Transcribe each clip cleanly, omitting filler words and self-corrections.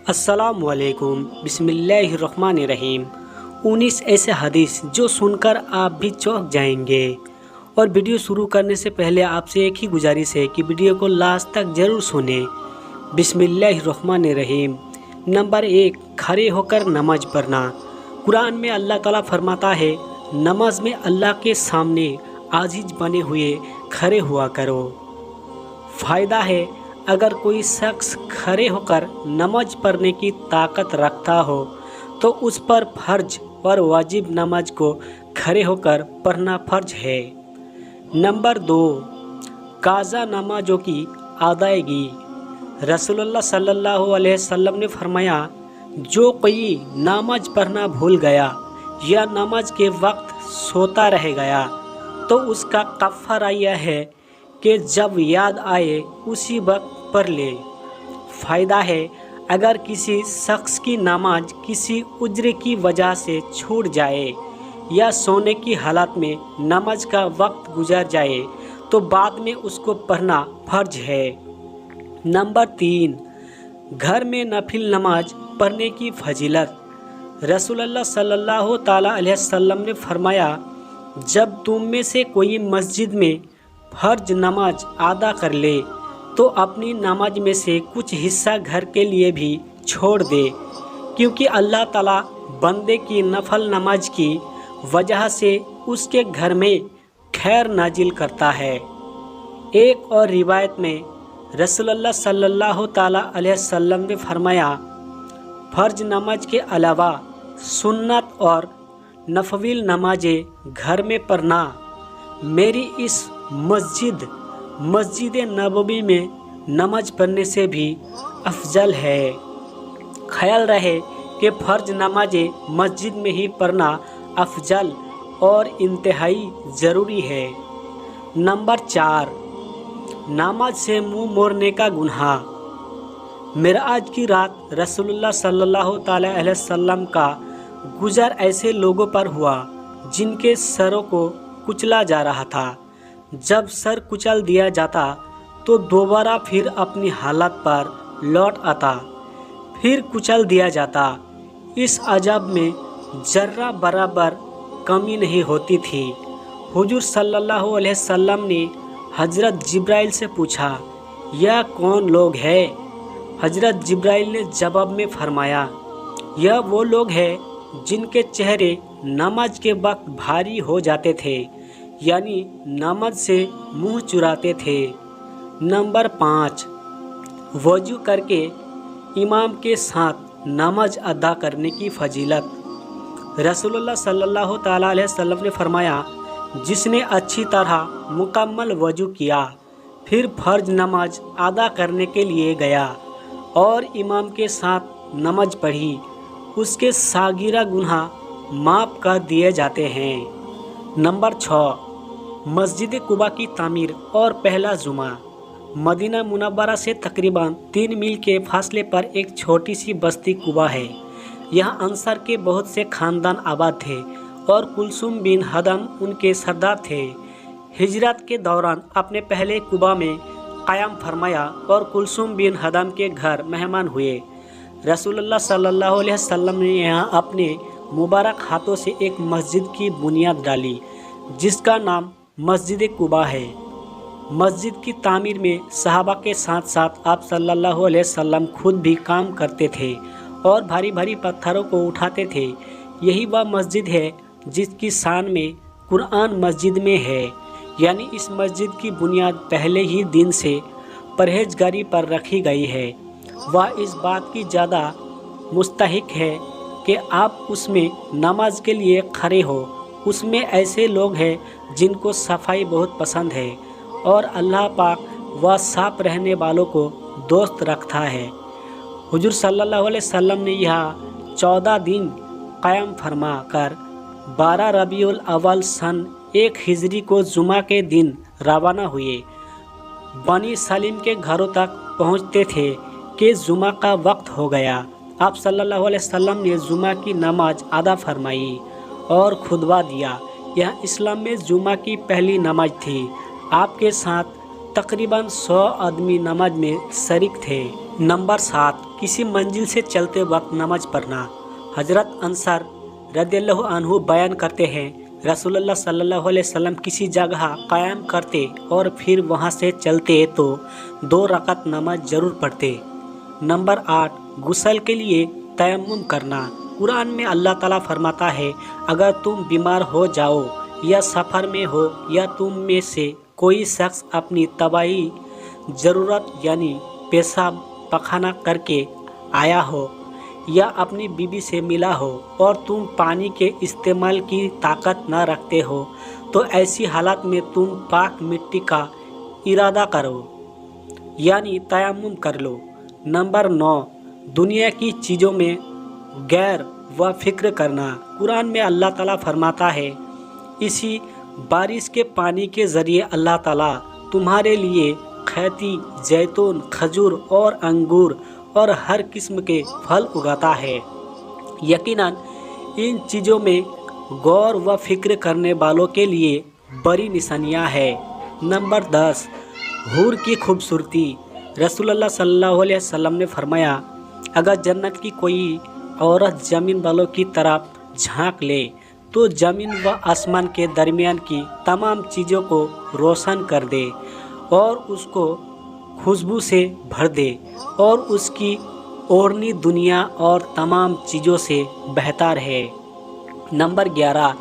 अस्सलामुअलैकुम बिस्मिल्लाहिर्रहमानिर्रहीम। 19 ऐसे हदीस जो सुनकर आप भी चौंक जाएंगे। और वीडियो शुरू करने से पहले आपसे एक ही गुजारिश है कि वीडियो को लास्ट तक ज़रूर सुनें। बिस्मिल्लाहिर्रहमानिर्रहीम। नंबर 1, खड़े होकर नमाज पढ़ना। कुरान में अल्लाह ताला फरमाता है, नमाज में अल्लाह के सामने आजिज बने हुए खड़े हुआ करो। फ़ायदा है, अगर कोई शख्स खड़े होकर नमाज पढ़ने की ताकत रखता हो तो उस पर फ़र्ज और वाजिब नमाज को खड़े होकर पढ़ना फ़र्ज है। नंबर 2, काज़ा नमाजों की अदायगी। रसूलुल्लाह सल्लल्लाहु अलैहि वसल्लम ने फरमाया, जो कोई नमाज पढ़ना भूल गया या नमाज के वक्त सोता रह गया तो उसका कफ़ारा यह है कि जब याद आए उसी वक्त पढ़ ले। फ़ायदा है, अगर किसी शख्स की नमाज किसी उज्र की वजह से छूट जाए या सोने की हालत में नमाज का वक्त गुजर जाए तो बाद में उसको पढ़ना फ़र्ज है। नंबर 3, घर में नफिल नमाज पढ़ने की फजीलत। रसूलुल्लाह सल्लल्लाहु ताला अलैहि वसल्लम ने फरमाया, जब तुम में से कोई मस्जिद में फ़र्ज नमाज अदा कर ले तो अपनी नमाज में से कुछ हिस्सा घर के लिए भी छोड़ दे, क्योंकि अल्लाह ताला बंदे की नफल नमाज की वजह से उसके घर में खैर नाजिल करता है। एक और रिवायत में रसूलुल्लाह सल्लल्लाहु ताला अलैहि वसल्लम ने फरमाया, फ़र्ज नमाज के अलावा सुन्नत और नफविल नमाजें घर में पढ़ना मेरी इस मस्जिद नबवी में नमाज पढ़ने से भी अफजल है। ख्याल रहे कि फ़र्ज नमाजें मस्जिद में ही पढ़ना अफजल और इंतहाई ज़रूरी है। नंबर 4, नमाज से मुंह मोड़ने का गुनाह। मेराज की रात रसूलुल्लाह सल्लल्लाहु ताला अलैहि वसल्लम का गुजर ऐसे लोगों पर हुआ जिनके सरों को कुचला जा रहा था। जब सर कुचल दिया जाता तो दोबारा फिर अपनी हालत पर लौट आता, फिर कुचल दिया जाता। इस अजब में जर्रा बराबर कमी नहीं होती थी। हुजूर सल्लल्लाहु अलैहि वसल्लम ने हज़रत जिब्राइल से पूछा, यह कौन लोग हैं? हज़रत जिब्राइल ने जवाब में फरमाया, यह वो लोग हैं जिनके चेहरे नमाज के वक्त भारी हो जाते थे, यानी नमाज से मुंह चुराते थे। नंबर 5, वज़ू करके इमाम के साथ नमाज अदा करने की फजीलत। रसूलुल्लाह सल्लल्लाहु ताला अलैहि वसल्लम ने फरमाया, जिसने अच्छी तरह मुकम्मल वज़ू किया फिर फ़र्ज नमाज अदा करने के लिए गया और इमाम के साथ नमाज पढ़ी, उसके सागिरा गुनाह माफ़ कर दिए जाते हैं। नंबर 6, मस्जिद कुबा की तामीर और पहला जुमा। मदीना मुनव्वरा से तकरीबन 3 मील के फासले पर एक छोटी सी बस्ती कुबा है। यहाँ अंसार के बहुत से ख़ानदान आबाद थे और कुलसुम बिन हदम उनके सरदार थे। हिजरत के दौरान अपने पहले कुबा में क़याम फरमाया और कुलसुम बिन हदम के घर मेहमान हुए। रसूलुल्लाह सल्लल्लाहु अलैहि वसल्लम ने यहाँ अपने मुबारक हाथों से एक मस्जिद की बुनियाद डाली जिसका नाम मस्जिद कुबा है। मस्जिद की तामीर में सहाबा के साथ साथ आप सल्लल्लाहु अलैहि वसल्लम खुद भी काम करते थे और भारी भारी पत्थरों को उठाते थे। यही वह मस्जिद है जिसकी शान में कुरान मस्जिद में है, यानी इस मस्जिद की बुनियाद पहले ही दिन से परहेजगारी पर रखी गई है। वह इस बात की ज़्यादा मुस्तहिक है कि आप उसमें नमाज के लिए खड़े हो। उसमें ऐसे लोग हैं जिनको सफाई बहुत पसंद है और अल्लाह पाक वह साफ रहने वालों को दोस्त रखता है। हुजूर सल्लल्लाहु अलैहि वसल्लम ने यहाँ 14 दिन क़याम फरमा कर 12 रबीउल अव्वल सन 1 हिजरी को जुमा के दिन रवाना हुए। बनी सलीम के घरों तक पहुँचते थे कि जुमा का वक्त हो गया। आप सल्लल्लाहु अलैहि वसल्लम ने जुमा की नमाज अदा फरमाई और खुतबा दिया। यह इस्लाम में जुमा की पहली नमाज थी। आपके साथ तकरीबन 100 आदमी नमाज में शरीक थे। नंबर 7, किसी मंजिल से चलते वक्त नमाज पढ़ना। हजरत अंसार रदियल्लाहु अन्हु बयान करते हैं, रसूलुल्लाह सल्लल्लाहु अलैहि वसल्लम किसी जगह क़याम करते और फिर वहां से चलते तो 2 रकात नमाज जरूर पढ़ते। नंबर 8, गुस्ल के लिए तयम्मुम करना। कुरान में अल्लाह ताला फरमाता है, अगर तुम बीमार हो जाओ या सफ़र में हो या तुम में से कोई शख्स अपनी तबाही ज़रूरत यानी पेशाब पखाना करके आया हो या अपनी बीवी से मिला हो और तुम पानी के इस्तेमाल की ताकत न रखते हो तो ऐसी हालत में तुम पाक मिट्टी का इरादा करो यानी तयम्मुम कर लो। नंबर 9, दुनिया की चीज़ों में गैर व फिक्र करना। कुरान में अल्लाह ताला फरमाता है, इसी बारिश के पानी के ज़रिए अल्लाह ताला तुम्हारे लिए खेती, जैतून, खजूर और अंगूर और हर किस्म के फल उगाता है। यकीनन इन चीज़ों में गौर व फिक्र करने वालों के लिए बड़ी निशानियाँ हैं। नंबर 10, हूर की खूबसूरती। रसूलुल्लाह सल्लल्लाहु अलैहि वसल्लम ने फरमाया, अगर जन्नत की कोई औरत ज़मीन वालों की तरफ झांक ले तो ज़मीन व आसमान के दरमियान की तमाम चीज़ों को रोशन कर दे और उसको खुशबू से भर दे और उसकी ओढ़नी दुनिया और तमाम चीज़ों से बेहतर है। नंबर 11,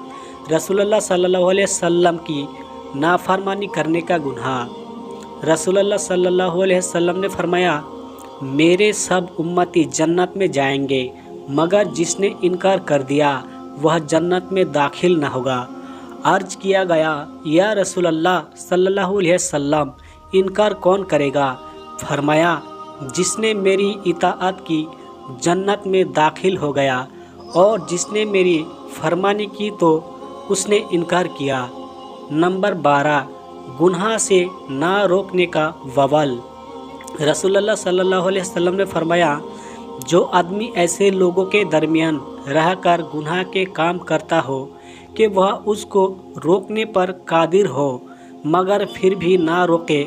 रसूलुल्लाह सल्लल्लाहु अलैहि वसल्लम की नाफरमानी करने का गुनाह। रसूलुल्लाह सल्लल्लाहु अलैहि वसल्लम ने फरमाया, मेरे सब उम्मती जन्नत में जाएंगे मगर जिसने इनकार कर दिया वह जन्नत में दाखिल न होगा। अर्ज किया गया, या रसूल अल्लाह सल्लल्लाहु अलैहि वसल्लम, इनकार कौन करेगा? फरमाया, जिसने मेरी इताअत की जन्नत में दाखिल हो गया और जिसने मेरी फरमानी की तो उसने इनकार किया। नंबर 12, गुनाह से ना रोकने का वबाल। रसूलुल्लाह सल्लल्लाहु अलैहि वसल्लम ने फरमाया, जो आदमी ऐसे लोगों के दरमियान रहकर गुनाह के काम करता हो कि वह उसको रोकने पर कादिर हो मगर फिर भी ना रोके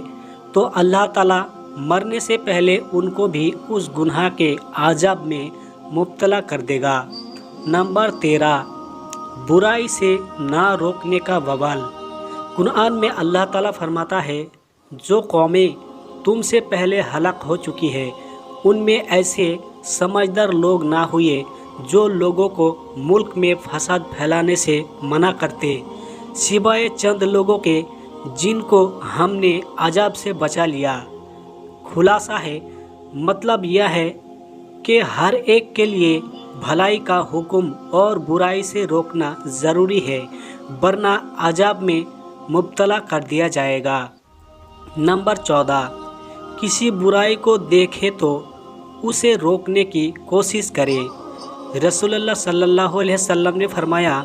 तो अल्लाह ताला मरने से पहले उनको भी उस गुनाह के आज़ाब में मुब्तला कर देगा। नंबर 13, बुराई से ना रोकने का वबाल। कुरान में अल्लाह ताला फरमाता है, जो कौमें तुमसे पहले हलाक हो चुकी है उनमें ऐसे समझदार लोग ना हुए जो लोगों को मुल्क में फसाद फैलाने से मना करते, सिवाय चंद लोगों के जिनको हमने अजाब से बचा लिया। खुलासा है, मतलब यह है कि हर एक के लिए भलाई का हुक्म और बुराई से रोकना ज़रूरी है वरना अजाब में मुब्तला कर दिया जाएगा। नंबर 14, किसी बुराई को देखे तो उसे रोकने की कोशिश करे। रसूलुल्लाह सल्लल्लाहु अलैहि वसल्लम ने फरमाया,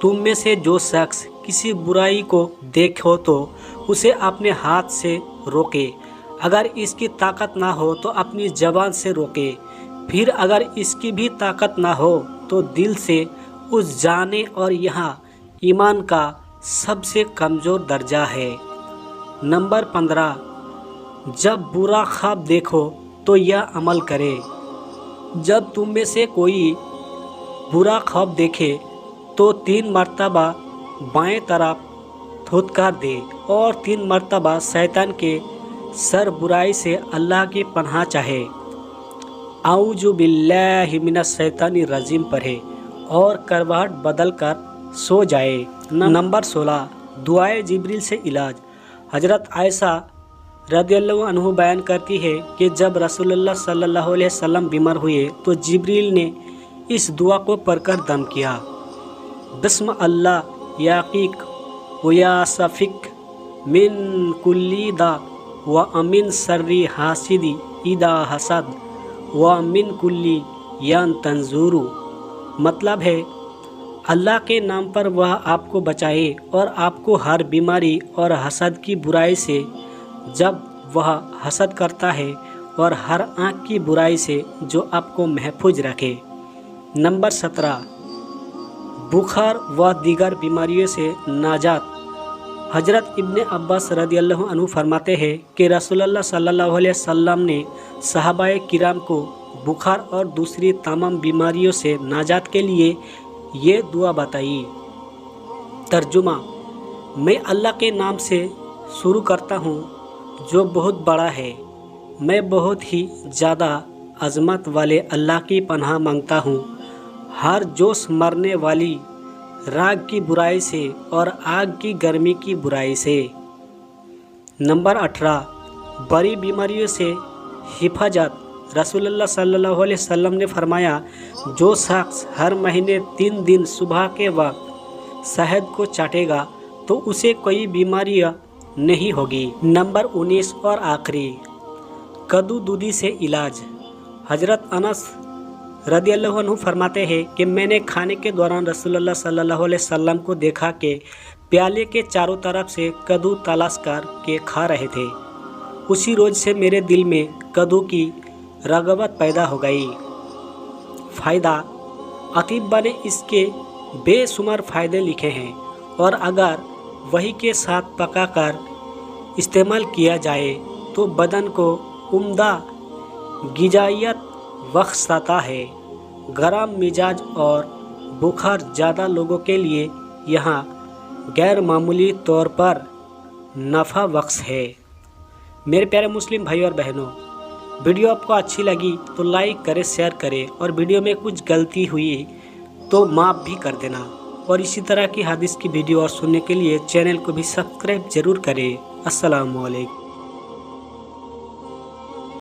तुम में से जो शख्स किसी बुराई को देखो तो उसे अपने हाथ से रोके, अगर इसकी ताकत ना हो तो अपनी ज़बान से रोके, फिर अगर इसकी भी ताकत ना हो तो दिल से उस जाने। और यहाँ ईमान का सबसे कमज़ोर दर्जा है। नंबर 15, जब बुरा ख्वाब देखो तो यह अमल करे। जब तुम में से कोई बुरा ख्वाब देखे तो 3 मरतबा बाएं तरफ थुतकार दे और 3 मरतबा शैतान के सर बुराई से अल्लाह की पनाह चाहे, आऊज़ु बिल्लाहि मिनश शैतानिर रजीम पढ़े और करवाहट बदल कर सो जाए। नंबर 16, दुआए जिब्रील से इलाज। हजरत आयशा रदियल्लाहु अन्हु बयान करती है कि जब रसूलुल्लाह सल्लल्लाहु अलैहि वसल्लम बीमार हुए तो जिब्रील ने इस दुआ को पढ़कर दम किया, बिस्म अल्लाह याकीक व यासफिक मिन कुल्ली दा व अमिन सर्री हासिदी इदा हसद व मिन कुल्ली यान तंजूरू। मतलब है, अल्लाह के नाम पर वह आपको बचाए और आपको हर बीमारी और हसद की बुराई से जब वह हसद करता है और हर आँख की बुराई से जो आपको महफूज रखे। नंबर 17, बुखार व दीगर बीमारियों से नाजात। हज़रत इब्ने अब्बास रदियल्लाहु अन्हु फरमाते हैं कि रसूलुल्लाह सल्लल्लाहु अलैहि वसल्लम ने सहाबाए किराम को बुखार और दूसरी तमाम बीमारियों से नाजात के लिए ये दुआ बताई। तर्जुमा: मैं अल्लाह के नाम से शुरू करता हूँ जो बहुत बड़ा है। मैं बहुत ही ज़्यादा अज़मत वाले अल्लाह की पनाह मांगता हूँ हर जोश मरने वाली राग की बुराई से और आग की गर्मी की बुराई से। नंबर 18, बड़ी बीमारियों से हिफाजत। रसूलुल्लाह सल्लल्लाहु अलैहि वसल्लम ने फरमाया, जो शख्स हर महीने 3 दिन सुबह के वक्त शहद को चाटेगा तो उसे कोई बीमारियां नहीं होगी। नंबर 19 और आखिरी, कद्दू दूधी से इलाज। हज़रत अनस रदियल्लाहु अन्हु फरमाते हैं कि मैंने खाने के दौरान रसूलुल्लाह सल्लल्लाहु अलैहि वसल्लम को देखा कि प्याले के चारों तरफ से कद्दू तलाश कर के खा रहे थे। उसी रोज़ से मेरे दिल में कद्दू की रग़बत पैदा हो गई। फ़ायदा: अतीबा ने इसके बेशुमार फ़ायदे लिखे हैं और अगर वही के साथ पकाकर इस्तेमाल किया जाए तो बदन को उम्दा ग़िज़ाइयत बख्शता है। गरम मिजाज और बुखार ज़्यादा लोगों के लिए यहाँ गैर मामूली तौर पर नफ़ा बख्श है। मेरे प्यारे मुस्लिम भाई और बहनों, वीडियो आपको अच्छी लगी तो लाइक करें, शेयर करें और वीडियो में कुछ गलती हुई तो माफ़ भी कर देना। और इसी तरह की हदीस की वीडियो और सुनने के लिए चैनल को भी सब्सक्राइब ज़रूर करें। अस्सलामु अलैकुम।